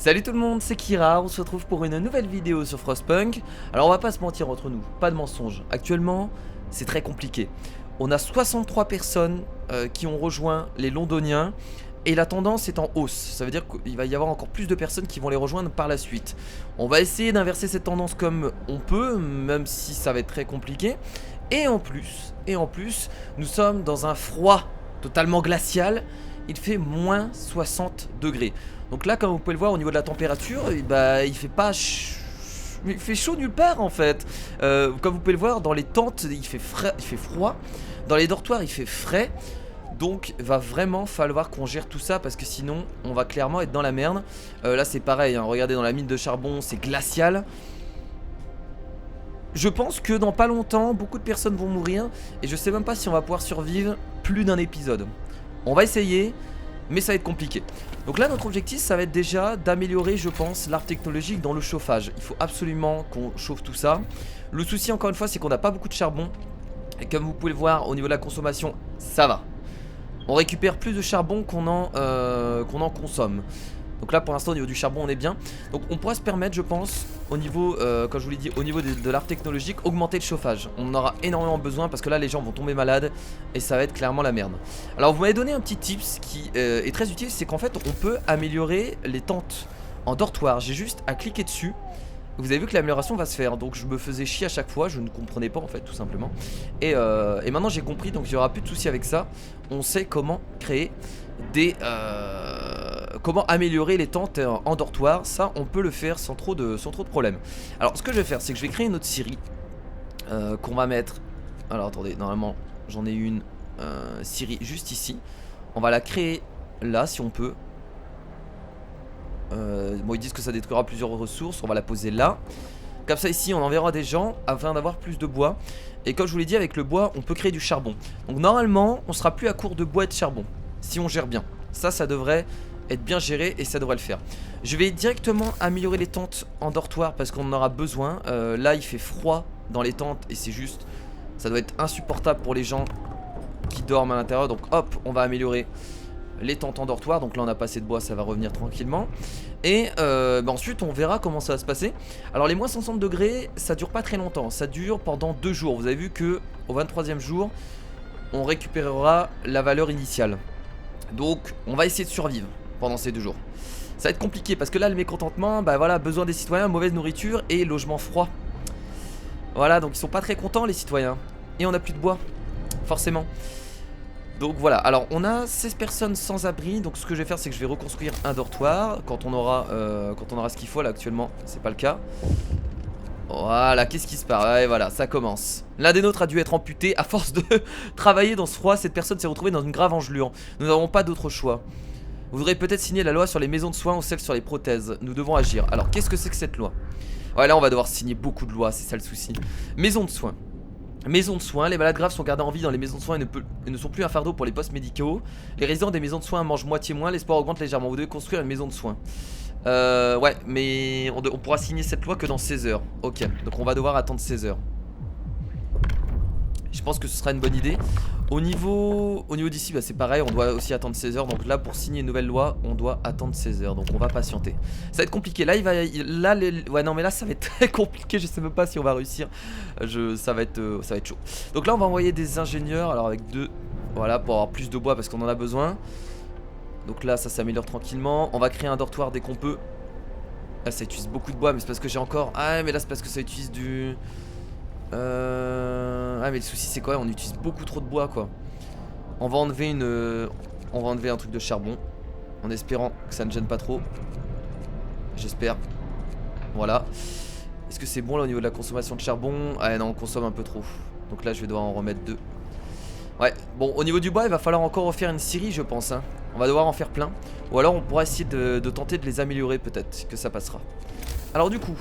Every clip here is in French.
Salut tout le monde, c'est Kira, on se retrouve pour une nouvelle vidéo sur Frostpunk. Alors on va pas se mentir entre nous, pas de mensonge. Actuellement, c'est très compliqué. On a 63 personnes qui ont rejoint les Londoniens et la tendance est en hausse. Ça veut dire qu'il va y avoir encore plus de personnes qui vont les rejoindre par la suite. On va essayer d'inverser cette tendance comme on peut, même si ça va être très compliqué. Et en plus, nous sommes dans un froid totalement glacial. Il fait moins 60 degrés. Donc là, comme vous pouvez le voir au niveau de la température, il fait pas il fait chaud nulle part en fait. Comme vous pouvez le voir, dans les tentes, il fait froid. Dans les dortoirs, il fait frais. Donc va vraiment falloir qu'on gère tout ça parce que sinon on va clairement être dans la merde. Là c'est pareil, hein, regardez dans la mine de charbon, c'est glacial. Je pense que dans pas longtemps, beaucoup de personnes vont mourir. Et je sais même pas si on va pouvoir survivre plus d'un épisode. On va essayer, mais ça va être compliqué. Donc là notre objectif ça va être déjà d'améliorer je pense l'arbre technologique dans le chauffage. Il faut absolument qu'on chauffe tout ça. Le souci encore une fois c'est qu'on n'a pas beaucoup de charbon. Et comme vous pouvez le voir au niveau de la consommation, ça va. On récupère plus de charbon qu'on en consomme. Donc là pour l'instant au niveau du charbon on est bien. Donc on pourra se permettre je pense au niveau, comme je vous l'ai dit, au niveau de l'arbre technologique, augmenter le chauffage. On en aura énormément besoin parce que là les gens vont tomber malades et ça va être clairement la merde. Alors vous m'avez donné un petit tips qui est très utile, c'est qu'en fait on peut améliorer les tentes en dortoir. J'ai juste à cliquer dessus. Vous avez vu que l'amélioration va se faire, donc je me faisais chier à chaque fois, je ne comprenais pas en fait tout simplement. Et maintenant j'ai compris, donc il n'y aura plus de soucis avec ça. On sait comment créer des... comment améliorer les tentes en dortoir. Ça on peut le faire sans trop de problèmes. Alors ce que je vais faire c'est que je vais créer une autre série qu'on va mettre... Alors attendez, normalement j'en ai une série juste ici. On va la créer là si on peut. Bon ils disent que ça détruira plusieurs ressources. On va la poser là. Comme ça ici on enverra des gens afin d'avoir plus de bois. Et comme je vous l'ai dit avec le bois on peut créer du charbon. Donc normalement on sera plus à court de bois et de charbon si on gère bien. Ça devrait être bien géré et ça devrait le faire. Je vais directement améliorer les tentes en dortoir parce qu'on en aura besoin. Là il fait froid dans les tentes et c'est juste, ça doit être insupportable pour les gens qui dorment à l'intérieur. Donc hop on va améliorer les tentes en dortoir. Donc là on a pas assez de bois, ça va revenir tranquillement. Et ensuite on verra comment ça va se passer. Alors les moins 60 degrés ça dure pas très longtemps. Ça dure pendant 2 jours. Vous avez vu que au 23e jour on récupérera la valeur initiale. Donc on va essayer de survivre pendant ces 2 jours. Ça va être compliqué parce que là le mécontentement, voilà, besoin des citoyens, mauvaise nourriture et logement froid. Voilà, donc ils sont pas très contents les citoyens. Et on a plus de bois, forcément. Donc voilà, alors on a 16 personnes sans abri. Donc ce que je vais faire c'est que je vais reconstruire un dortoir quand on aura ce qu'il faut. Là actuellement c'est pas le cas. Voilà, qu'est-ce qui se passe? Ouais, voilà, ça commence. L'un des nôtres a dû être amputé. À force de travailler dans ce froid, cette personne s'est retrouvée dans une grave engelure. Nous n'avons pas d'autre choix. Vous voudrez peut-être signer la loi sur les maisons de soins ou celle sur les prothèses. Nous devons agir. Alors qu'est-ce que c'est que cette loi? Ouais, là on va devoir signer beaucoup de lois, c'est ça le souci. Maison de soins. Maisons de soins, les malades graves sont gardés en vie dans les maisons de soins et ne sont plus un fardeau pour les postes médicaux. Les résidents des maisons de soins mangent moitié moins, l'espoir augmente légèrement. Vous devez construire une maison de soins. Ouais, mais on pourra signer cette loi que dans 16 heures. Ok, donc on va devoir attendre 16 heures. Je pense que ce sera une bonne idée. Au niveau d'ici, c'est pareil, on doit aussi attendre 16 heures. Donc là, pour signer une nouvelle loi, on doit attendre 16 heures. Donc on va patienter. Ça va être compliqué. Là, ouais, non, mais là, ça va être très compliqué. Je sais même pas si on va réussir. Ça va être chaud. Donc là, on va envoyer des ingénieurs. Alors avec 2, voilà, pour avoir plus de bois parce qu'on en a besoin. Donc là, ça s'améliore tranquillement. On va créer un dortoir dès qu'on peut. Là, ça utilise beaucoup de bois, mais c'est parce que j'ai encore... Ah, mais là, c'est parce que ça utilise du... Ah, mais le souci, c'est quoi? On utilise beaucoup trop de bois, quoi. On va enlever un truc de charbon. En espérant que ça ne gêne pas trop. J'espère. Voilà. Est-ce que c'est bon, là, au niveau de la consommation de charbon? Ah, non, on consomme un peu trop. Donc là, je vais devoir en remettre 2. Ouais, bon, au niveau du bois, il va falloir encore refaire une scierie, je pense, hein. On va devoir en faire plein. Ou alors on pourra essayer de tenter de les améliorer, peut-être que ça passera. Alors du coup,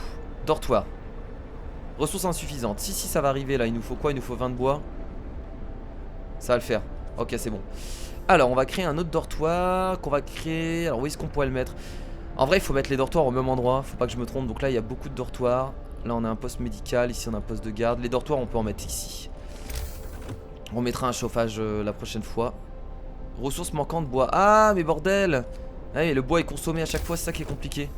dortoir. Ressources insuffisantes. Si ça va arriver là, il nous faut quoi? Il nous faut 20 de bois. Ça va le faire. Ok, c'est bon. Alors on va créer un autre dortoir qu'on va créer. Alors où est-ce qu'on pourrait le mettre? En vrai il faut mettre les dortoirs au même endroit. Faut pas que je me trompe. Donc là il y a beaucoup de dortoirs. Là on a un poste médical. Ici on a un poste de garde. Les dortoirs on peut en mettre ici. On mettra un chauffage la prochaine fois. Ressources manquantes, bois. Ah mais bordel. Ah, mais le bois est consommé à chaque fois, c'est ça qui est compliqué.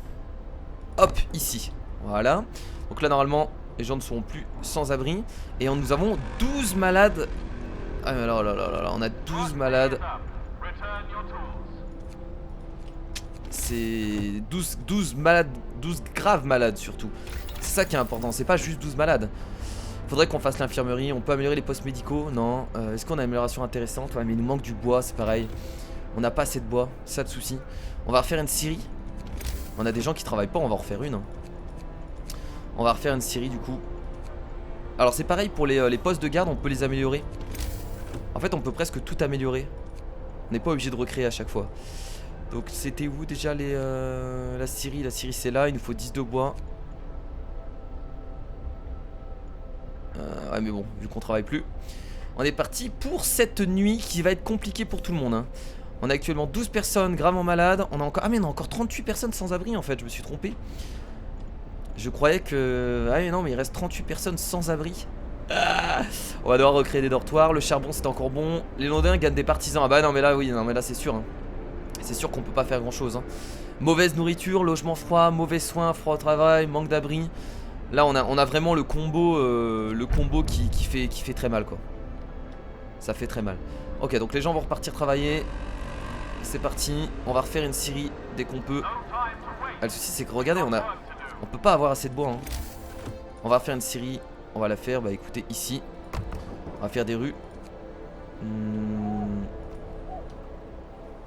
hop, ici. Voilà. Donc là normalement les gens ne seront plus sans abri. Et nous avons 12 malades. Ah mais là, on a 12 malades. C'est 12 malades, 12 graves malades surtout. C'est ça qui est important, c'est pas juste 12 malades. Faudrait qu'on fasse l'infirmerie, on peut améliorer les postes médicaux, non. Est-ce qu'on a une amélioration intéressante? Ouais mais il nous manque du bois, c'est pareil. On n'a pas assez de bois, c'est ça le souci. On va refaire une scierie. On a des gens qui travaillent pas, on va en refaire une. On va refaire une scierie du coup. Alors c'est pareil pour les postes de garde, on peut les améliorer. En fait on peut presque tout améliorer. On n'est pas obligé de recréer à chaque fois. Donc c'était où déjà la scierie? La scierie c'est là, il nous faut 10 de bois. Ouais mais bon, vu qu'on travaille plus. On est parti pour cette nuit qui va être compliquée pour tout le monde hein. On a actuellement 12 personnes gravement malades. On a encore... Ah mais on a encore 38 personnes sans abri en fait, je me suis trompé. Je croyais que... Ah mais non mais il reste 38 personnes sans abri. On va devoir recréer des dortoirs. Le charbon c'est encore bon. Les Londoniens gagnent des partisans. Ah bah non mais là oui, non mais là c'est sûr hein. C'est sûr qu'on peut pas faire grand chose hein. Mauvaise nourriture, logement froid, mauvais soins, froid au travail, manque d'abri. Là on a vraiment le combo qui fait très mal quoi. Ça fait très mal. Ok donc les gens vont repartir travailler. C'est parti, on va refaire une scierie dès qu'on peut. Ah, le souci c'est que regardez on peut pas avoir assez de bois hein. On va faire une scierie. On va la faire, bah écoutez ici. On va faire des rues.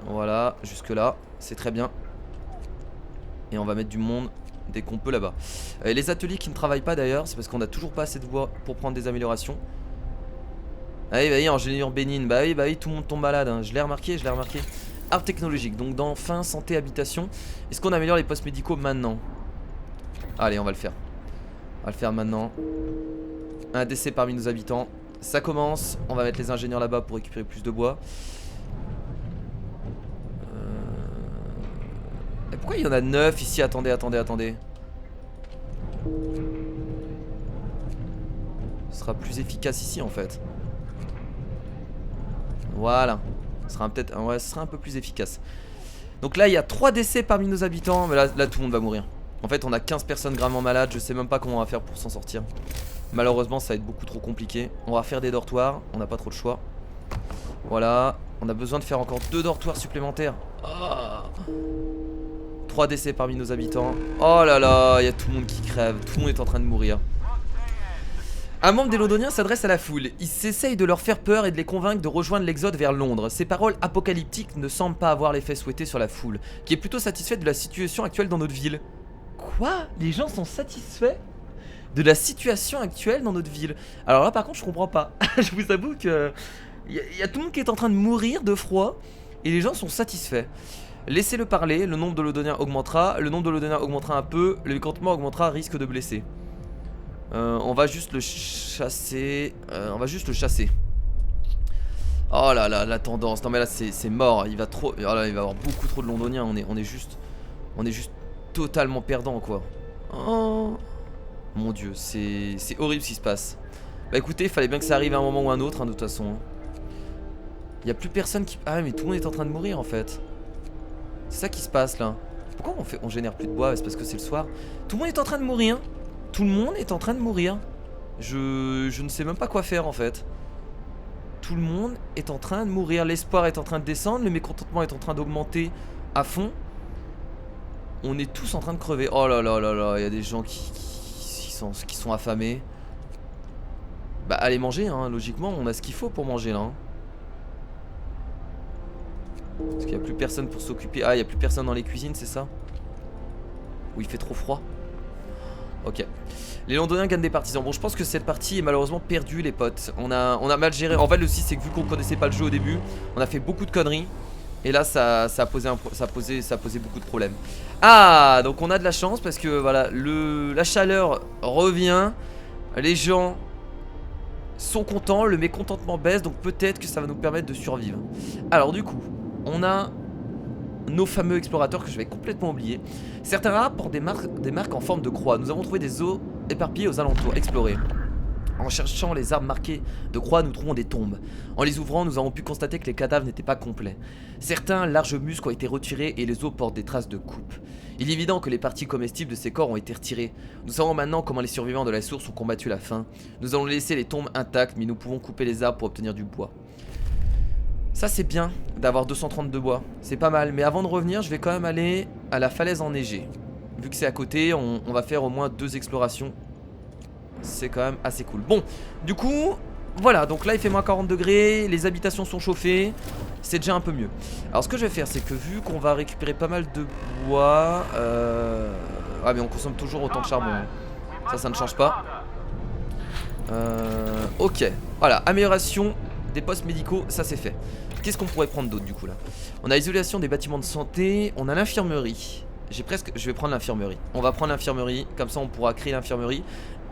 Voilà, jusque là, c'est très bien. Et on va mettre du monde dès qu'on peut là-bas. Les ateliers qui ne travaillent pas d'ailleurs, c'est parce qu'on a toujours pas assez de bois pour prendre des améliorations. Ah oui, bah oui, ingénieur bénigne, bah oui, tout le monde tombe malade hein. Je l'ai remarqué. Art technologique, donc dans fin, santé, habitation. Est-ce qu'on améliore les postes médicaux maintenant? Allez, on va le faire. On va le faire maintenant. Un décès parmi nos habitants. Ça commence, on va mettre les ingénieurs là-bas pour récupérer plus de bois. Et pourquoi il y en a 9 ici? Attendez. Ce sera plus efficace ici en fait. Voilà. Ce sera peut-être... Ouais, ce sera un peu plus efficace. Donc là il y a 3 décès parmi nos habitants. Mais là tout le monde va mourir. En fait on a 15 personnes gravement malades. Je sais même pas comment on va faire pour s'en sortir. Malheureusement ça va être beaucoup trop compliqué. On va faire des dortoirs, on n'a pas trop de choix. Voilà. On a besoin de faire encore 2 dortoirs supplémentaires. 3 décès parmi nos habitants. Oh là là, il y a tout le monde qui crève. Tout le monde est en train de mourir. Un membre des Londoniens s'adresse à la foule. Il s'essaye de leur faire peur et de les convaincre de rejoindre l'exode vers Londres. Ces paroles apocalyptiques ne semblent pas avoir l'effet souhaité sur la foule, qui est plutôt satisfaite de la situation actuelle dans notre ville. Quoi? Les gens sont satisfaits de la situation actuelle dans notre ville? Alors là par contre je comprends pas. Je vous avoue que il y a tout le monde qui est en train de mourir de froid et les gens sont satisfaits. Laissez-le parler, le nombre de Londoniens augmentera. Le nombre de Londoniens augmentera un peu. Le mécontentement augmentera, risque de blesser. On va juste le chasser. Oh là là, la tendance. Non mais là c'est mort. Il va trop. Oh là, il va y avoir beaucoup trop de Londoniens. On est juste totalement perdant quoi. Oh mon dieu, c'est horrible ce qui se passe. Bah écoutez, il fallait bien que ça arrive à un moment ou à un autre hein, de toute façon. Il y a plus personne qui... Ah mais tout le monde est en train de mourir en fait. C'est ça qui se passe là. Pourquoi on génère plus de bois? C'est parce que c'est le soir. Tout le monde est en train de mourir. Tout le monde est en train de mourir. Je ne sais même pas quoi faire en fait. Tout le monde est en train de mourir. L'espoir est en train de descendre. Le mécontentement est en train d'augmenter à fond. On est tous en train de crever. Oh là là là là. Il y a des gens qui sont affamés. Bah allez manger hein. Logiquement on a ce qu'il faut pour manger là hein. Parce qu'il n'y a plus personne pour s'occuper. Ah il n'y a plus personne dans les cuisines c'est ça? Où il fait trop froid. Ok. Les Londoniens gagnent des partisans. Bon je pense que cette partie est malheureusement perdue les potes. On a mal géré. En fait le souci c'est que vu qu'on connaissait pas le jeu au début, on a fait beaucoup de conneries. Et là ça a posé beaucoup de problèmes. Ah donc on a de la chance parce que voilà la chaleur revient. Les gens sont contents, le mécontentement baisse. Donc peut-être que ça va nous permettre de survivre. Alors du coup on a nos fameux explorateurs que je vais complètement oublier. Certains rapportent des marques en forme de croix. Nous avons trouvé des os éparpillés aux alentours. Explorer. En cherchant les arbres marqués de croix, nous trouvons des tombes. En les ouvrant, nous avons pu constater que les cadavres n'étaient pas complets. Certains larges muscles ont été retirés et les os portent des traces de coupe. Il est évident que les parties comestibles de ces corps ont été retirées. Nous savons maintenant comment les survivants de la source ont combattu la faim. Nous allons laisser les tombes intactes, mais nous pouvons couper les arbres pour obtenir du bois. Ça c'est bien d'avoir 230 de bois, c'est pas mal. Mais avant de revenir, je vais quand même aller à la falaise enneigée. Vu que c'est à côté, on va faire au moins 2 explorations. C'est quand même assez cool. Bon, du coup, voilà, donc là il fait moins 40 degrés, les habitations sont chauffées, c'est déjà un peu mieux. Alors ce que je vais faire, c'est que vu qu'on va récupérer pas mal de bois, ah mais on consomme toujours autant de charbon, hein. Ça ne change pas. Ok, voilà, amélioration des postes médicaux, ça c'est fait. Qu'est-ce qu'on pourrait prendre d'autre du coup là? On a isolation des bâtiments de santé, on a l'infirmerie. Je vais prendre l'infirmerie. On va prendre l'infirmerie, comme ça on pourra créer l'infirmerie.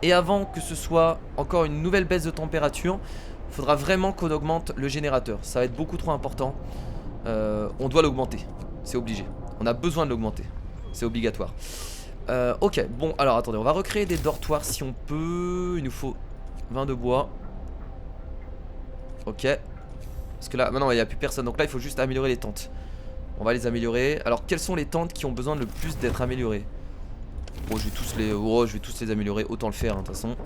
Et avant que ce soit encore une nouvelle baisse de température, il faudra vraiment qu'on augmente le générateur. Ça va être beaucoup trop important. On doit l'augmenter, c'est obligé. On a besoin de l'augmenter, c'est obligatoire. Ok, bon alors attendez, on va recréer des dortoirs si on peut. Il nous faut 20 de bois. Ok. Parce que là, maintenant il n'y a plus personne, donc là il faut juste améliorer les tentes. On va les améliorer. Alors quelles sont les tentes qui ont besoin le plus d'être améliorées? Oh je vais tous les améliorer. Autant le faire de toute façon.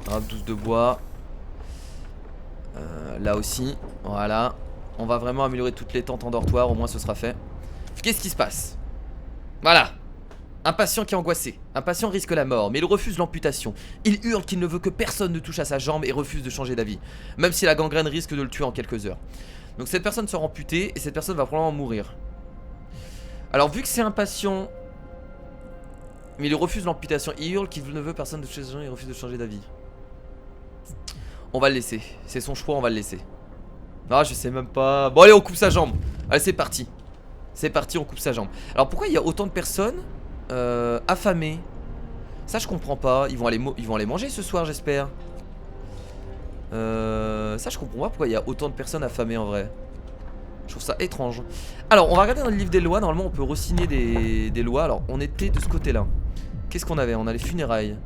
12 de bois. Là aussi. Voilà. On va vraiment améliorer toutes les tentes en dortoir. Au moins ce sera fait. Qu'est-ce qui se passe? Voilà. Un patient qui est angoissé. Un patient risque la mort, mais il refuse l'amputation. Il hurle qu'il ne veut que personne ne touche à sa jambe et refuse de changer d'avis, même si la gangrène risque de le tuer en quelques heures. Donc cette personne sera amputée et cette personne va probablement mourir. Alors vu que c'est un patient, mais il refuse l'amputation, il hurle qu'il ne veut personne de toucher à sa jambe et il refuse de changer d'avis. On va le laisser. C'est son choix, on va le laisser. Ah je sais même pas. Bon allez, on coupe sa jambe. Allez c'est parti. C'est parti, on coupe sa jambe. Alors pourquoi il y a autant de personnes affamés? Ça je comprends pas. Ils vont aller manger ce soir j'espère. Ça je comprends pas pourquoi il y a autant de personnes affamées en vrai. Je trouve ça étrange. Alors on va regarder dans le livre des lois. Normalement on peut re-signer des lois. Alors on était de ce côté là. Qu'est-ce qu'on avait? On a les funérailles.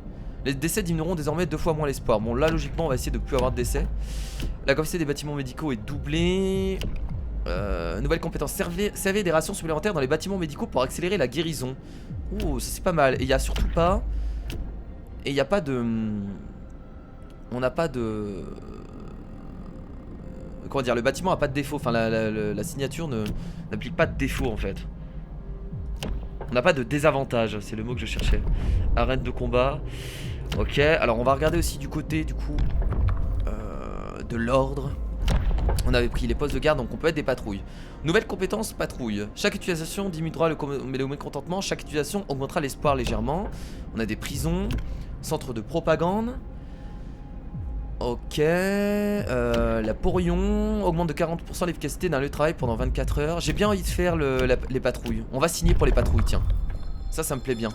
Les décès diminueront désormais 2 fois moins l'espoir. Bon là logiquement on va essayer de plus avoir de décès. La capacité des bâtiments médicaux est doublée. Nouvelle compétence, servez des rations supplémentaires dans les bâtiments médicaux pour accélérer la guérison. Ouh, ça c'est pas mal. Et il y a surtout pas. Et il n'y a pas de. On n'a pas de. Comment dire, le bâtiment a pas de défaut. Enfin, la signature n'applique pas de défaut en fait. On n'a pas de désavantage, c'est le mot que je cherchais. Arène de combat. Ok, alors on va regarder aussi du côté du coup de l'ordre. On avait pris les postes de garde, donc on peut être des patrouilles. Nouvelle compétence, patrouille. Chaque utilisation diminuera le mécontentement. Chaque utilisation augmentera l'espoir légèrement. On a des prisons. Centre de propagande. Ok. La porion augmente de 40% l'efficacité d'un lieu de travail pendant 24 heures. J'ai bien envie de faire les patrouilles. On va signer pour les patrouilles, tiens. Ça me plaît bien.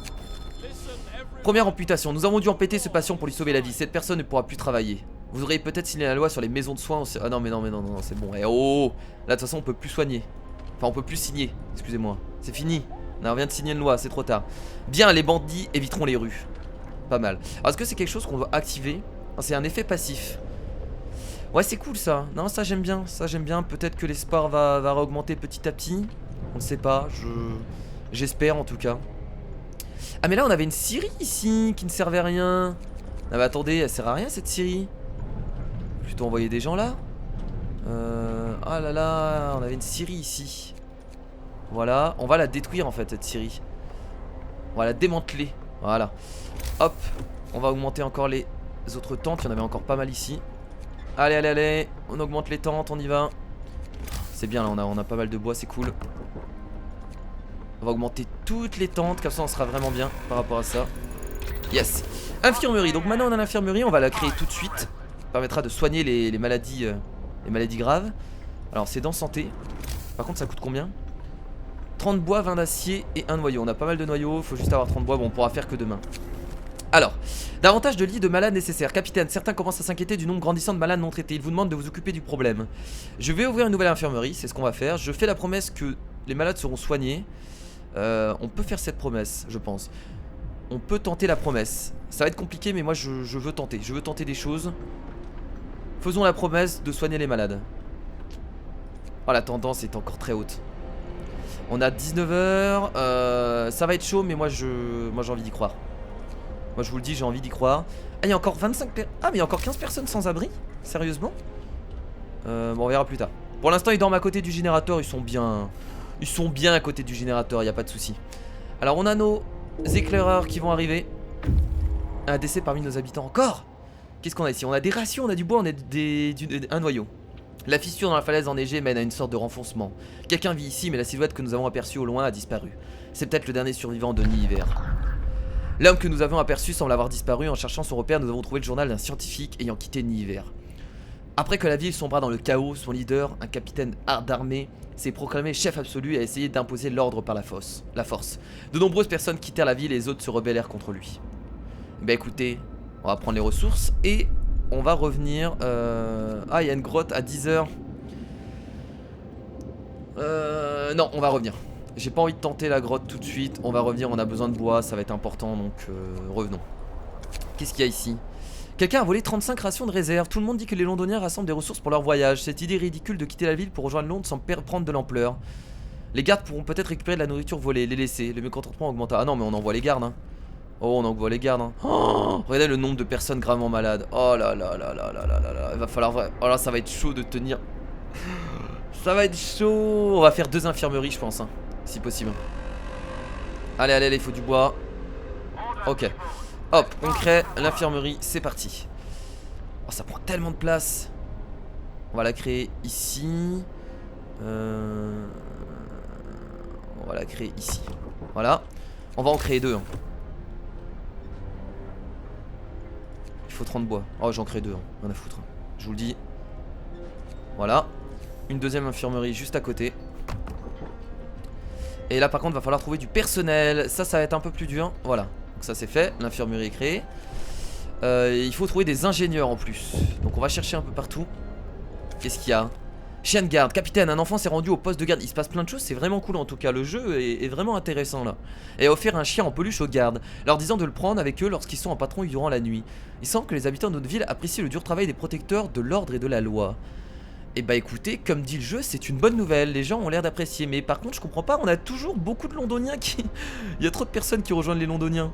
Première amputation. Nous avons dû amputer ce patient pour lui sauver la vie. Cette personne ne pourra plus travailler. Vous auriez peut-être signé la loi sur les maisons de soins. Ah non mais non c'est bon. Eh oh, là de toute façon on peut plus soigner. Enfin on peut plus signer, excusez-moi. C'est fini. On vient de signer une loi, c'est trop tard. Bien, les bandits éviteront les rues. Pas mal. Alors est-ce que c'est quelque chose qu'on doit activer? C'est un effet passif. Ouais c'est cool ça. Non ça j'aime bien. Ça j'aime bien. Peut-être que l'espoir va augmenter petit à petit. On ne sait pas. J'espère en tout cas. Ah mais là on avait une scierie ici qui ne servait à rien. Ah mais attendez, elle sert à rien cette scierie. Plutôt envoyer des gens là. Ah là là, on avait une scierie ici. Voilà, on va la détruire en fait cette scierie. On va la démanteler. Voilà. Hop, on va augmenter encore les autres tentes. Il y en avait encore pas mal ici. Allez, on augmente les tentes, on y va. C'est bien là, on a pas mal de bois, c'est cool. On va augmenter toutes les tentes, comme ça on sera vraiment bien par rapport à ça. Yes. Infirmerie, donc maintenant on a l'infirmerie, on va la créer tout de suite. Ça permettra de soigner les maladies graves. Alors c'est dans santé. Par contre ça coûte combien? 30 bois, 20 d'acier et 1 noyau. On a pas mal de noyaux, faut juste avoir 30 bois. Bon on pourra faire que demain. Alors, davantage de lits de malades nécessaires. Capitaine, certains commencent à s'inquiéter du nombre grandissant de malades non traités. Ils vous demandent de vous occuper du problème. Je vais ouvrir une nouvelle infirmerie, c'est ce qu'on va faire. Je fais la promesse que les malades seront soignés. On peut faire cette promesse, je pense. on peut tenter la promesse. Ça va être compliqué mais moi je veux tenter. Je veux tenter des choses. Faisons la promesse de soigner les malades. Oh la tendance est encore très haute. On a 19h. Ça va être chaud mais moi j'ai envie d'y croire. Moi je vous le dis, j'ai envie d'y croire. Ah il y a encore 25 personnes. Ah mais il y a encore 15 personnes sans abri. Sérieusement. Bon on verra plus tard. Pour l'instant ils dorment à côté du générateur. Ils sont bien à côté du générateur, il n'y a pas de souci. Alors on a nos éclaireurs qui vont arriver. Un décès parmi nos habitants encore. Qu'est-ce qu'on a ici? On a des rations, on a du bois, on a un noyau. La fissure dans la falaise enneigée mène à une sorte de renfoncement. Quelqu'un vit ici mais la silhouette que nous avons aperçue au loin a disparu. C'est peut-être le dernier survivant de Nihiver. L'homme que nous avons aperçu semble avoir disparu. En cherchant son repère, nous avons trouvé le journal d'un scientifique ayant quitté Nihiver. Après que la ville sombra dans le chaos, son leader, un capitaine d'armée, s'est proclamé chef absolu et a essayé d'imposer l'ordre par la force. De nombreuses personnes quittèrent la ville et les autres se rebellèrent contre lui. Bah écoutez, on va prendre les ressources et on va revenir. Ah, il y a une grotte à 10h. Non, on va revenir. J'ai pas envie de tenter la grotte tout de suite. On va revenir, on a besoin de bois, ça va être important donc revenons. Qu'est-ce qu'il y a ici? Quelqu'un a volé 35 rations de réserve. Tout le monde dit que les Londoniens rassemblent des ressources pour leur voyage. Cette idée ridicule de quitter la ville pour rejoindre Londres semble prendre de l'ampleur. Les gardes pourront peut-être récupérer de la nourriture volée, les laisser. Le mécontentement augmenta. Ah non mais on envoie les gardes hein. Oh on envoie les gardes hein. Oh, regardez le nombre de personnes gravement malades. Oh là là là là là là là là. Il va falloir... Oh là ça va être chaud de tenir. Ça va être chaud. On va faire 2 infirmeries je pense hein, si possible. Allez allez il faut du bois. Ok. Hop, on crée l'infirmerie, c'est parti. Oh, ça prend tellement de place. On va la créer ici. On va la créer ici. Voilà. On va en créer 2 hein. Il faut 30 bois. Oh j'en crée 2 hein. Rien à foutre. Je vous le dis. Voilà. Une deuxième infirmerie juste à côté. Et là par contre va falloir trouver du personnel. Ça va être un peu plus dur. Voilà. Donc ça c'est fait, l'infirmerie est créée. Il faut trouver des ingénieurs en plus. Donc on va chercher un peu partout. Qu'est-ce qu'il y a? Chien de garde, capitaine, un enfant s'est rendu au poste de garde. Il se passe plein de choses, c'est vraiment cool en tout cas. Le jeu est vraiment intéressant là. Et a offert un chien en peluche aux gardes, leur disant de le prendre avec eux lorsqu'ils sont en patrouille durant la nuit. Il semble que les habitants de notre ville apprécient le dur travail des protecteurs de l'ordre et de la loi. Et bah écoutez, comme dit le jeu, c'est une bonne nouvelle. Les gens ont l'air d'apprécier. Mais par contre je comprends pas, on a toujours beaucoup de Londoniens qui... Il y a trop de personnes qui rejoignent les Londoniens.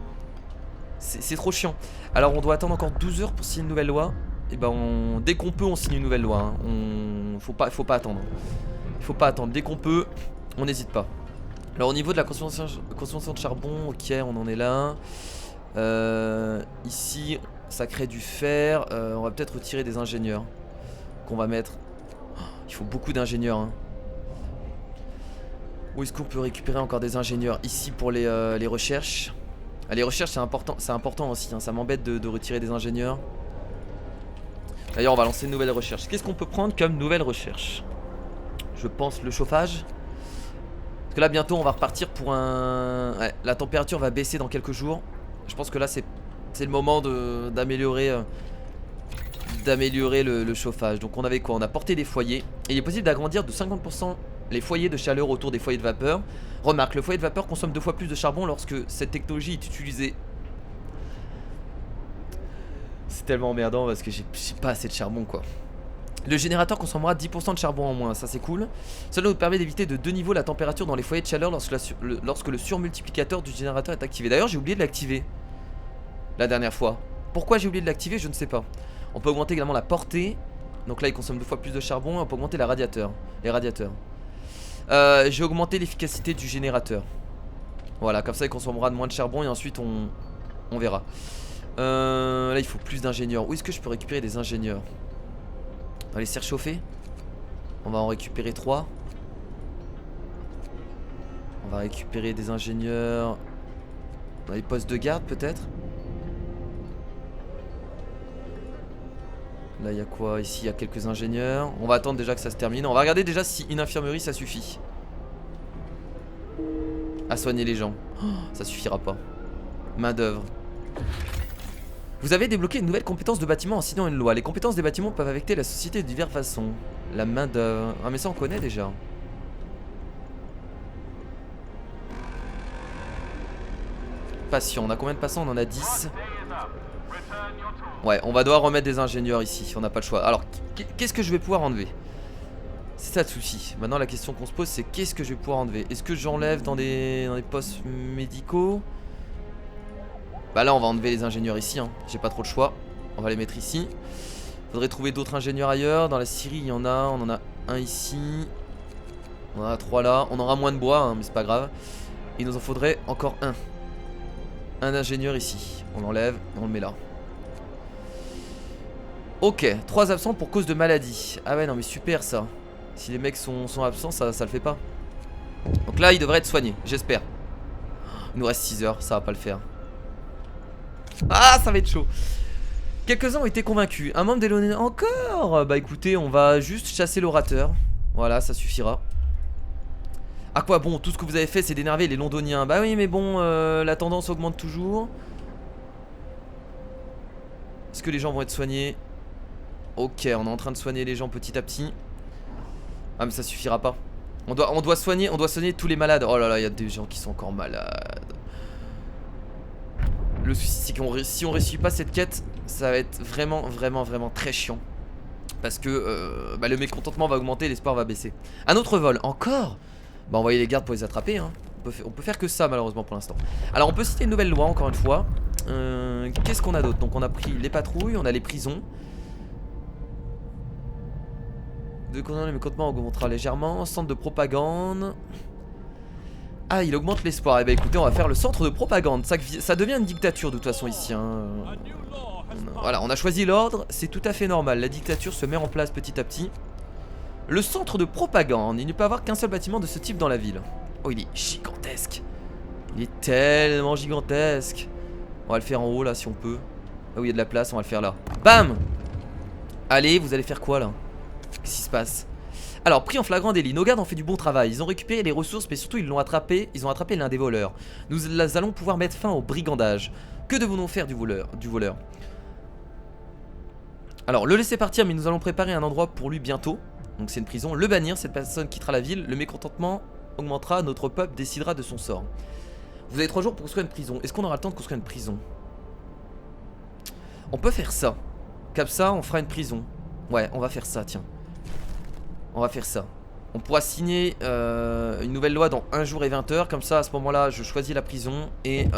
C'est trop chiant. Alors on doit attendre encore 12 heures pour signer une nouvelle loi. Et bah dès qu'on peut on signe une nouvelle loi hein. Faut pas attendre. Il faut pas attendre, dès qu'on peut on n'hésite pas. Alors au niveau de la consommation de charbon, ok on en est là. Ici ça crée du fer. On va peut-être retirer des ingénieurs qu'on va mettre. Il faut beaucoup d'ingénieurs hein. Où est-ce qu'on peut récupérer encore des ingénieurs? Ici pour les recherches. Les recherches c'est important aussi hein. Ça m'embête de retirer des ingénieurs. D'ailleurs on va lancer une nouvelle recherche. Qu'est-ce qu'on peut prendre comme nouvelle recherche? Je pense le chauffage. Parce que là bientôt on va repartir pour un... Ouais, la température va baisser dans quelques jours. Je pense que là c'est le moment d'améliorer le chauffage. Donc on avait quoi? On a porté des foyers. Et il est possible d'agrandir de 50% les foyers de chaleur autour des foyers de vapeur. Remarque, le foyer de vapeur consomme 2 fois plus de charbon lorsque cette technologie est utilisée. C'est tellement emmerdant parce que j'ai pas assez de charbon quoi. Le générateur consommera 10% de charbon en moins, ça c'est cool. Cela nous permet d'éviter de 2 niveaux la température dans les foyers de chaleur lorsque le surmultiplicateur du générateur est activé. D'ailleurs j'ai oublié de l'activer la dernière fois. Pourquoi j'ai oublié de l'activer je ne sais pas. On peut augmenter également la portée. Donc là il consomme 2 fois plus de charbon. Et on peut augmenter les radiateurs. J'ai augmenté l'efficacité du générateur. Voilà comme ça il consommera de moins de charbon. Et ensuite on verra. Là il faut plus d'ingénieurs. Où est-ce que je peux récupérer des ingénieurs? Dans les serres chauffées. On va en récupérer 3. On va récupérer des ingénieurs dans les postes de garde peut-être. Là il y a quoi? Ici il y a quelques ingénieurs. On va attendre déjà que ça se termine. On va regarder déjà si une infirmerie ça suffit à soigner les gens. Oh, ça suffira pas. Main d'œuvre. Vous avez débloqué une nouvelle compétence de bâtiment en signant une loi. Les compétences des bâtiments peuvent affecter la société de diverses façons. La main d'œuvre. Ah mais ça on connaît déjà. patients. On a combien de patients? On en a 10. Ouais, on va devoir remettre des ingénieurs ici. On n'a pas le choix. Alors, qu'est-ce que je vais pouvoir enlever? C'est ça le souci. Maintenant, la question qu'on se pose, c'est qu'est-ce que je vais pouvoir enlever? Est-ce que j'enlève dans des postes médicaux? Bah là, on va enlever les ingénieurs ici. Hein. J'ai pas trop le choix. On va les mettre ici. Faudrait trouver d'autres ingénieurs ailleurs. Dans la Syrie, il y en a. On en a un ici. On en a 3 là. On aura moins de bois, hein, mais c'est pas grave. Il nous en faudrait encore un. Un ingénieur ici. On l'enlève, on le met là. Ok, 3 absents pour cause de maladie. Ah ouais, non mais super ça. Si les mecs sont absents, ça le fait pas. Donc là, il devrait être soigné, j'espère. Il nous reste 6 heures, ça va pas le faire. Ah, ça va être chaud. Quelques-uns ont été convaincus. Un membre des Londoniens encore. Bah écoutez, on va juste chasser l'orateur. Voilà, ça suffira. À quoi bon, tout ce que vous avez fait, c'est d'énerver les Londoniens. Bah oui, mais bon, la tendance augmente toujours. Est-ce que les gens vont être soignés? Ok, on est en train de soigner les gens petit à petit. Ah mais ça suffira pas. On doit soigner tous les malades. Oh là là, il y a des gens qui sont encore malades. Le souci c'est que si on réussit pas cette quête, ça va être vraiment très chiant. Parce que le mécontentement va augmenter, l'espoir va baisser. Un autre vol, encore? Bah envoyer les gardes pour les attraper hein. On peut faire que ça malheureusement pour l'instant. Alors on peut citer une nouvelle loi encore une fois. Qu'est-ce qu'on a d'autre? Donc on a pris les patrouilles, on a les prisons. De condamner le mécontentement augmentera légèrement. Centre de propagande. Ah, il augmente l'espoir. Eh ben écoutez, on va faire le centre de propagande. Ça devient une dictature de toute façon ici. Hein. Voilà, on a choisi l'ordre. C'est tout à fait normal. La dictature se met en place petit à petit. Le centre de propagande. Il ne peut y avoir qu'un seul bâtiment de ce type dans la ville. Oh, il est gigantesque. Il est tellement gigantesque. On va le faire en haut là si on peut. Là où il y a de la place, on va le faire là. Bam! Allez, vous allez faire quoi là? Qu'est-ce qui se passe? Alors, pris en flagrant délit, nos gardes ont fait du bon travail. Ils ont récupéré les ressources, mais surtout ils l'ont attrapé. Ils ont attrapé l'un des voleurs. Nous allons pouvoir mettre fin au brigandage. Que devons-nous faire du voleur? Alors, le laisser partir, mais nous allons préparer un endroit pour lui bientôt. Donc c'est une prison. Le bannir, cette personne quittera la ville. Le mécontentement augmentera, notre peuple décidera de son sort. Vous avez 3 jours pour construire une prison. Est-ce qu'on aura le temps de construire une prison? On peut faire ça. Comme ça, on fera une prison. Ouais, on va faire ça, tiens. On va faire ça. On pourra signer une nouvelle loi dans 1 jour et 20 heures. Comme ça, à ce moment-là, je choisis la prison et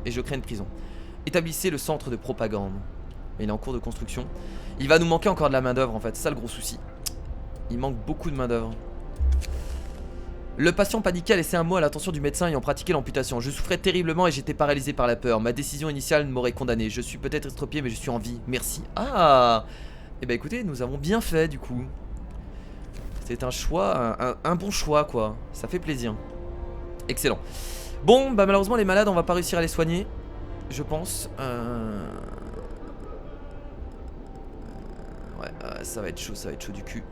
je crée une prison. Établissez le centre de propagande. Il est en cours de construction. Il va nous manquer encore de la main d'œuvre en fait. C'est ça le gros souci. Il manque beaucoup de main d'œuvre. Le patient paniqué a laissé un mot à l'attention du médecin ayant pratiqué l'amputation. Je souffrais terriblement et j'étais paralysé par la peur. Ma décision initiale m'aurait condamné. Je suis peut-être estropié mais je suis en vie. Merci. Ah! Eh ben écoutez, nous avons bien fait du coup. C'est un choix, un bon choix quoi. Ça fait plaisir. Excellent. Bon, bah malheureusement les malades on va pas réussir à les soigner. Je pense. Ouais, ça va être chaud du cul.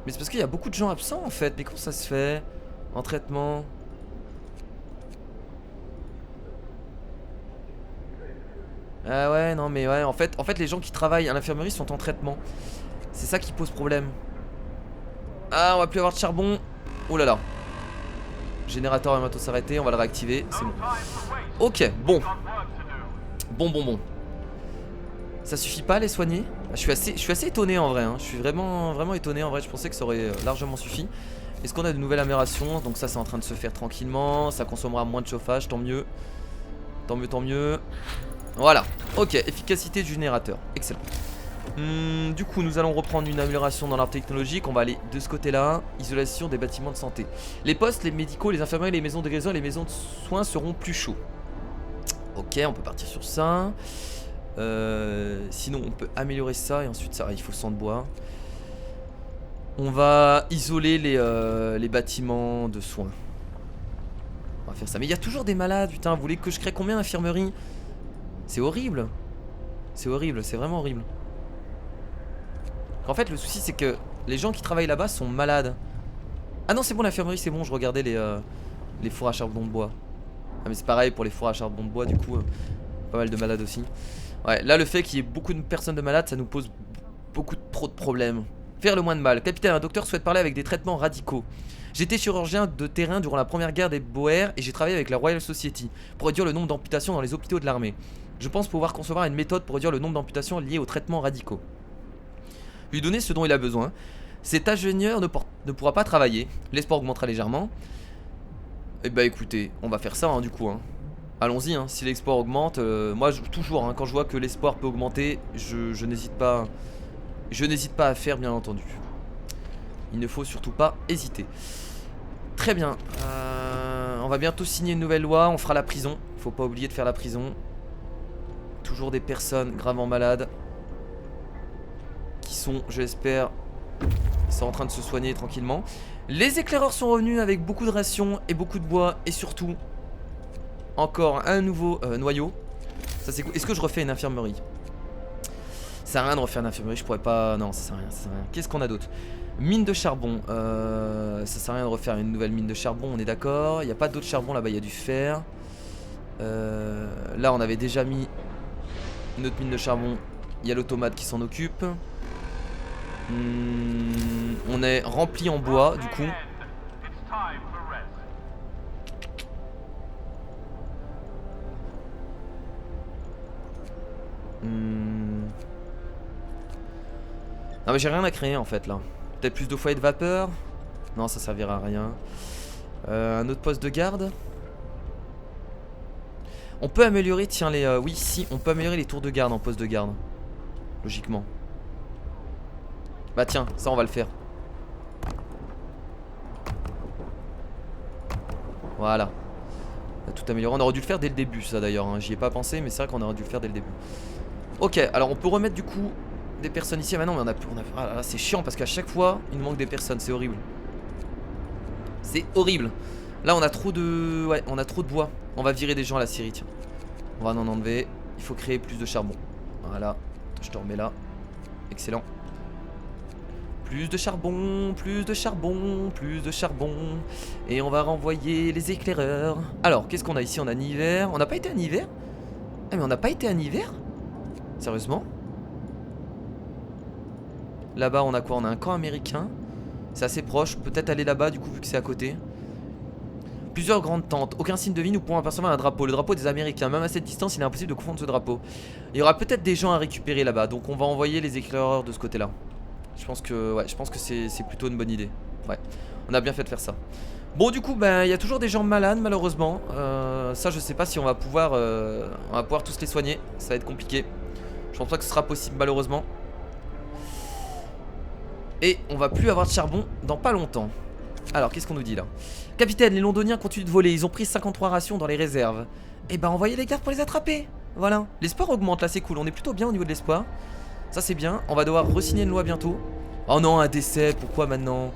Mais c'est parce qu'il y a beaucoup de gens absents en fait. Mais comment ça se fait? En traitement. Ah ouais, non mais ouais, en fait les gens qui travaillent à l'infirmerie sont en traitement. C'est ça qui pose problème. Ah, on va plus avoir de charbon. Oh là là. Générateur va bientôt s'arrêter, on va le réactiver, c'est bon. Ok, bon. Bon. Ça suffit pas à les soigner? Je suis assez étonné en vrai, hein. Je suis vraiment étonné en vrai, je pensais que ça aurait largement suffi. Est-ce qu'on a de nouvelles améliorations? Donc ça c'est en train de se faire tranquillement. Ça consommera moins de chauffage, tant mieux. Tant mieux. Voilà, ok, efficacité du générateur, excellent. Du coup nous allons reprendre une amélioration dans l'arbre technologique. On va aller de ce côté là. Isolation des bâtiments de santé. Les postes, les médicaux, les infirmiers, les maisons de guérison et les maisons de soins seront plus chauds. Ok, on peut partir sur ça. Sinon on peut améliorer ça. Et ensuite ça, il faut 100 de bois. On va isoler les bâtiments de soins. On va faire ça. Mais il y a toujours des malades, putain. Vous voulez que je crée combien d'infirmeries? C'est horrible. C'est horrible, c'est vraiment horrible. En fait le souci c'est que les gens qui travaillent là-bas sont malades. Ah non c'est bon l'infirmerie c'est bon, je regardais les fours à charbon de bois. Ah mais c'est pareil pour les fours à charbon de bois du coup pas mal de malades aussi. Ouais là le fait qu'il y ait beaucoup de personnes de malades ça nous pose beaucoup trop de problèmes. Faire le moins de mal. Capitaine, un docteur souhaite parler avec des traitements radicaux. J'étais chirurgien de terrain durant la première guerre des Boers et j'ai travaillé avec la Royal Society pour réduire le nombre d'amputations dans les hôpitaux de l'armée. Je pense pouvoir concevoir une méthode pour réduire le nombre d'amputations liées aux traitements radicaux. Lui donner ce dont il a besoin. Cet ingénieur ne pourra pas travailler. L'espoir augmentera légèrement. Et bah écoutez, on va faire ça hein, du coup. Hein. Allons-y, hein, si l'espoir augmente. Moi, toujours, hein, quand je vois que l'espoir peut augmenter, je n'hésite pas. Je n'hésite pas à faire, bien entendu. Il ne faut surtout pas hésiter. Très bien. On va bientôt signer une nouvelle loi. On fera la prison. Faut pas oublier de faire la prison. Toujours des personnes gravement malades. Qui sont, je l'espère, en train de se soigner tranquillement. Les éclaireurs sont revenus avec beaucoup de rations et beaucoup de bois. Et surtout, encore un nouveau noyau. Ça c'est cool. Est-ce que je refais une infirmerie? Ça sert à rien de refaire une infirmerie. Je pourrais pas. Non, ça sert à rien. Qu'est-ce qu'on a d'autre? Mine de charbon. Ça sert à rien de refaire une nouvelle mine de charbon. On est d'accord. Il n'y a pas d'autre charbon là-bas. Il y a du fer. Là, on avait déjà mis notre mine de charbon. Il y a l'automate qui s'en occupe. On est rempli en bois du coup. Non mais j'ai rien à créer en fait là. Peut-être plus de foyers de vapeur. Non ça servira à rien. Un autre poste de garde. On peut améliorer, tiens les... oui si, on peut améliorer les tours de garde en poste de garde. Logiquement. Bah tiens, ça on va le faire. Voilà. On a tout amélioré. On aurait dû le faire dès le début ça d'ailleurs hein. J'y ai pas pensé mais c'est vrai qu'on aurait dû le faire dès le début. Ok, alors on peut remettre du coup des personnes ici. Ah bah non mais on a plus... Ah, c'est chiant parce qu'à chaque fois il nous manque des personnes, c'est horrible. C'est horrible. Là on a trop de... Ouais, on a trop de bois. On va virer des gens à la Syrie tiens. On va en enlever. Il faut créer plus de charbon. Voilà, je te remets là. Excellent. Plus de charbon, plus de charbon, plus de charbon. Et on va renvoyer les éclaireurs. Alors, qu'est-ce qu'on a ici? On a un hiver. On n'a pas été un hiver? Ah mais on n'a pas été un hiver? Sérieusement? Là-bas, on a quoi? On a un camp américain. C'est assez proche. Peut-être aller là-bas, du coup, vu que c'est à côté. Plusieurs grandes tentes. Aucun signe de vie, nous pouvons apercevoir un drapeau. Le drapeau des Américains. Même à cette distance, il est impossible de confondre ce drapeau. Il y aura peut-être des gens à récupérer là-bas. Donc, on va envoyer les éclaireurs de ce côté-là. Je pense que, ouais, c'est plutôt une bonne idée. Ouais, on a bien fait de faire ça. Bon, du coup, ben, il y a toujours des gens malades, malheureusement. Ça, je sais pas si on va pouvoir tous les soigner. Ça va être compliqué. Je pense pas que ce sera possible, malheureusement. Et on va plus avoir de charbon dans pas longtemps. Alors, qu'est-ce qu'on nous dit là? Capitaine, les Londoniens continuent de voler. Ils ont pris 53 rations dans les réserves. Et ben, envoyez les gardes pour les attraper. Voilà. L'espoir augmente, là, c'est cool. On est plutôt bien au niveau de l'espoir. Ça c'est bien, on va devoir re-signer une loi bientôt. Oh non, un décès, pourquoi maintenant?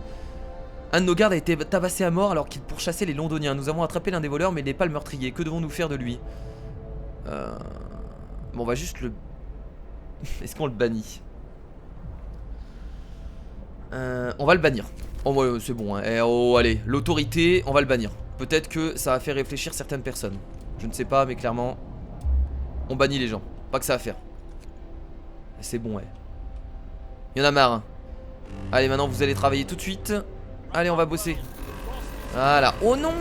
Un de nos gardes a été tabassé à mort alors qu'il pourchassait les Londoniens. Nous avons attrapé l'un des voleurs mais il n'est pas le meurtrier. Que devons-nous faire de lui? Bon on va juste le... Est-ce qu'on le bannit? On va le bannir. Oh ouais, c'est bon hein. Oh allez, l'autorité, on va le bannir. Peut-être que ça va faire réfléchir certaines personnes. Je ne sais pas mais clairement on bannit les gens, pas que ça va faire. C'est bon ouais. Il y en a marre hein. Allez maintenant vous allez travailler tout de suite. Allez on va bosser. Voilà. Oh non,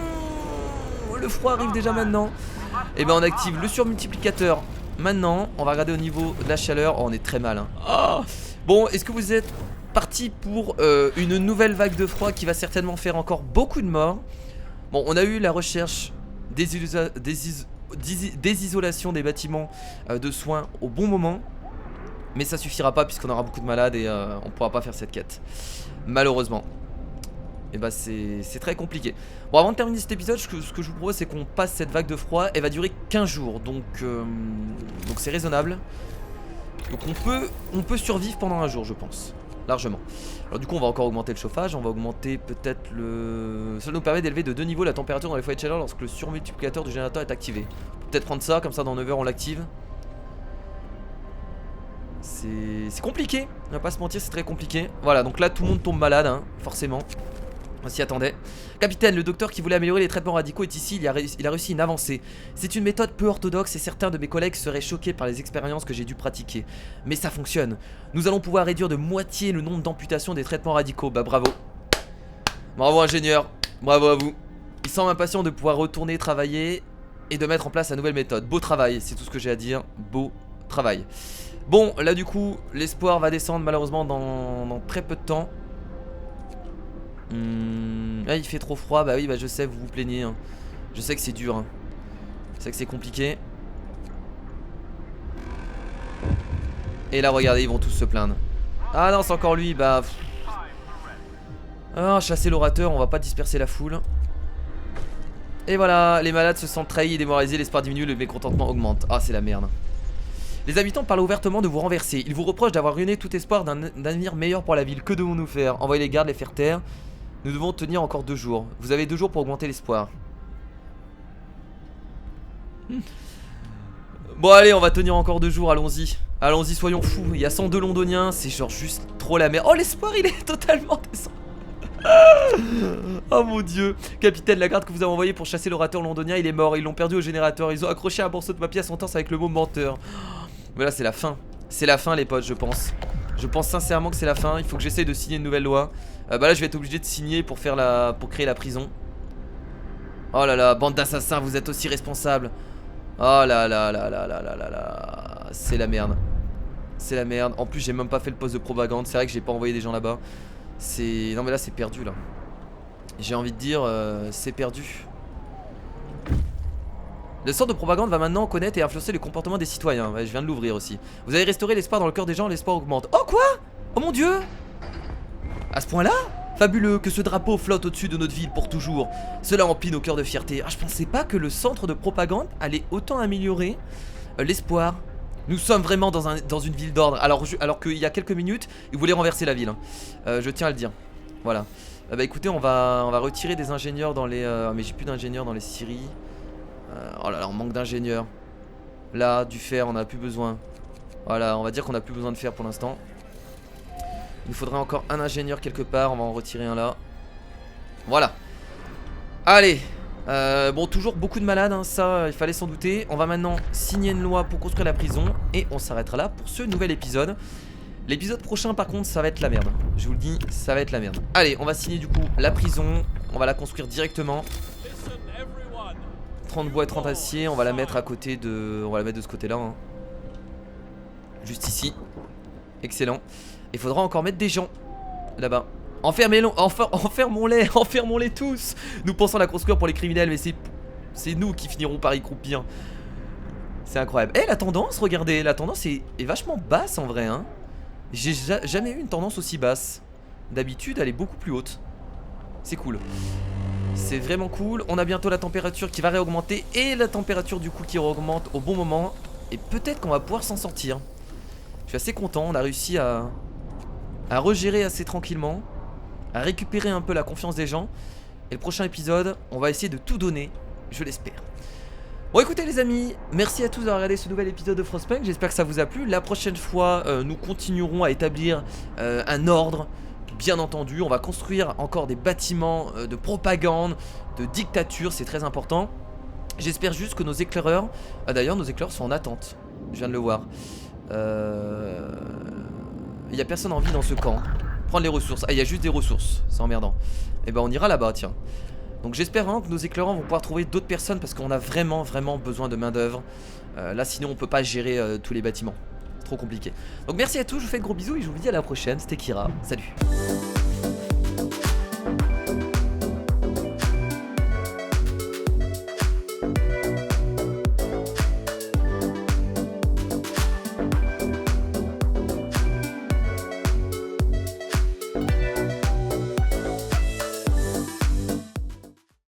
le froid arrive déjà maintenant. Et ben on active le surmultiplicateur. Maintenant on va regarder au niveau de la chaleur. Oh on est très mal hein. Oh. Bon est-ce que vous êtes parti pour une nouvelle vague de froid qui va certainement faire encore beaucoup de morts? Bon on a eu la recherche dés'isolation des bâtiments de soins au bon moment. Mais ça suffira pas puisqu'on aura beaucoup de malades et on pourra pas faire cette quête. Malheureusement. Et bah c'est très compliqué. Bon avant de terminer cet épisode, ce que je vous propose c'est qu'on passe cette vague de froid. Elle va durer 15 jours donc c'est raisonnable. Donc on peut survivre pendant un jour je pense. Largement. Alors du coup on va encore augmenter le chauffage. On va augmenter peut-être le... Ça nous permet d'élever de 2 niveaux la température dans les foyers de chaleur lorsque le surmultiplicateur du générateur est activé. Peut-être prendre ça comme ça dans 9 heures on l'active. C'est compliqué, on va pas se mentir, c'est très compliqué. Voilà, donc là tout le monde tombe malade, hein, forcément. On s'y attendait. Capitaine, le docteur qui voulait améliorer les traitements radicaux est ici, il a réussi une avancée. C'est une méthode peu orthodoxe et certains de mes collègues seraient choqués par les expériences que j'ai dû pratiquer. Mais ça fonctionne. Nous allons pouvoir réduire de moitié le nombre d'amputations des traitements radicaux. Bah bravo. Bravo ingénieur, bravo à vous. Il semble impatient de pouvoir retourner travailler et de mettre en place la nouvelle méthode. Beau travail, c'est tout ce que j'ai à dire. Beau travail. Bon, là du coup, l'espoir va descendre malheureusement dans très peu de temps. Là il fait trop froid, bah oui, bah je sais, vous vous plaignez. Hein. Je sais que c'est dur. Hein. Je sais que c'est compliqué. Et là, regardez, ils vont tous se plaindre. Ah non, c'est encore lui, bah... Ah, chasser l'orateur, on va pas disperser la foule. Et voilà, les malades se sentent trahis et démoralisés, l'espoir diminue, le mécontentement augmente. Ah, c'est la merde. Les habitants parlent ouvertement de vous renverser. Ils vous reprochent d'avoir ruiné tout espoir d'un avenir meilleur pour la ville. Que devons-nous faire? Envoyer les gardes, les faire taire? Nous devons tenir encore 2 jours. Vous avez 2 jours pour augmenter l'espoir. Bon allez, on va tenir encore 2 jours, allons-y. Allons-y, soyons fous. Il y a 102 londoniens, c'est genre juste trop la merde. Oh, l'espoir, il est totalement descendu. Oh mon dieu. Capitaine, la garde que vous avez envoyée pour chasser l'orateur londonien, il est mort. Ils l'ont perdu au générateur. Ils ont accroché un morceau de papier à son torse avec le mot menteur. Mais là c'est la fin. C'est la fin les potes, je pense. Je pense sincèrement que c'est la fin. Il faut que j'essaye de signer une nouvelle loi. Bah là je vais être obligé de signer pour faire pour créer la prison. Oh là là, bande d'assassins, vous êtes aussi responsables. Oh là là là là là là là là. C'est la merde. C'est la merde. En plus j'ai même pas fait le poste de propagande. C'est vrai que j'ai pas envoyé des gens là-bas. C'est... Non mais là c'est perdu là. J'ai envie de dire c'est perdu. Le centre de propagande va maintenant connaître et influencer le comportement des citoyens. Ouais, je viens de l'ouvrir aussi. Vous avez restauré l'espoir dans le cœur des gens, l'espoir augmente. Oh quoi? Oh mon dieu! À ce point là? Fabuleux, que ce drapeau flotte au-dessus de notre ville pour toujours. Cela emplit nos cœurs de fierté. Ah, je pensais pas que le centre de propagande allait autant améliorer l'espoir. Nous sommes vraiment dans une ville d'ordre. Alors qu'il y a quelques minutes, ils voulaient renverser la ville. Je tiens à le dire. Voilà. Bah écoutez, on va retirer des ingénieurs dans les... mais j'ai plus d'ingénieurs dans les scieries. Oh là là, on manque d'ingénieurs. Là, du fer, on n'a plus besoin. Voilà, on va dire qu'on n'a plus besoin de fer pour l'instant. Il nous faudrait encore un ingénieur quelque part. On va en retirer un là. Voilà. Allez. Bon, toujours beaucoup de malades, hein, ça il fallait s'en douter. On va maintenant signer une loi pour construire la prison. Et on s'arrêtera là pour ce nouvel épisode. L'épisode prochain par contre ça va être la merde. Je vous le dis, ça va être la merde. Allez, on va signer du coup la prison. On va la construire directement. 30 bois et 30 acier. On va la mettre à côté de... On va la mettre de ce côté là hein. Juste ici. Excellent. Il faudra encore mettre des gens là-bas. Enfermons-les. Enfermons-les tous. Nous pensons la construire pour les criminels. Mais c'est nous qui finirons par y croupir. C'est incroyable. Eh la tendance, regardez. La tendance est vachement basse en vrai hein. J'ai jamais eu une tendance aussi basse. D'habitude elle est beaucoup plus haute. C'est cool. C'est vraiment cool. On a bientôt la température qui va réaugmenter. Et la température du coup qui réaugmente au bon moment. Et peut-être qu'on va pouvoir s'en sortir. Je suis assez content. On a réussi à regérer assez tranquillement. À récupérer un peu la confiance des gens. Et le prochain épisode on va essayer de tout donner. Je l'espère. Bon écoutez les amis, merci à tous d'avoir regardé ce nouvel épisode de Frostpunk. J'espère que ça vous a plu. La prochaine fois nous continuerons à établir un ordre. Bien entendu, on va construire encore des bâtiments de propagande, de dictature, c'est très important. J'espère juste que nos éclaireurs... d'ailleurs nos éclaireurs sont en attente. Je viens de le voir. Il n'y a personne en vie dans ce camp. Prendre les ressources. Ah il y a juste des ressources, c'est emmerdant. Et ben on ira là-bas tiens. Donc j'espère vraiment que nos éclairants vont pouvoir trouver d'autres personnes parce qu'on a vraiment besoin de main d'œuvre. Là sinon on peut pas gérer tous les bâtiments. C'est trop compliqué. Donc merci à tous, je vous fais de gros bisous et je vous dis à la prochaine. C'était Kira, salut.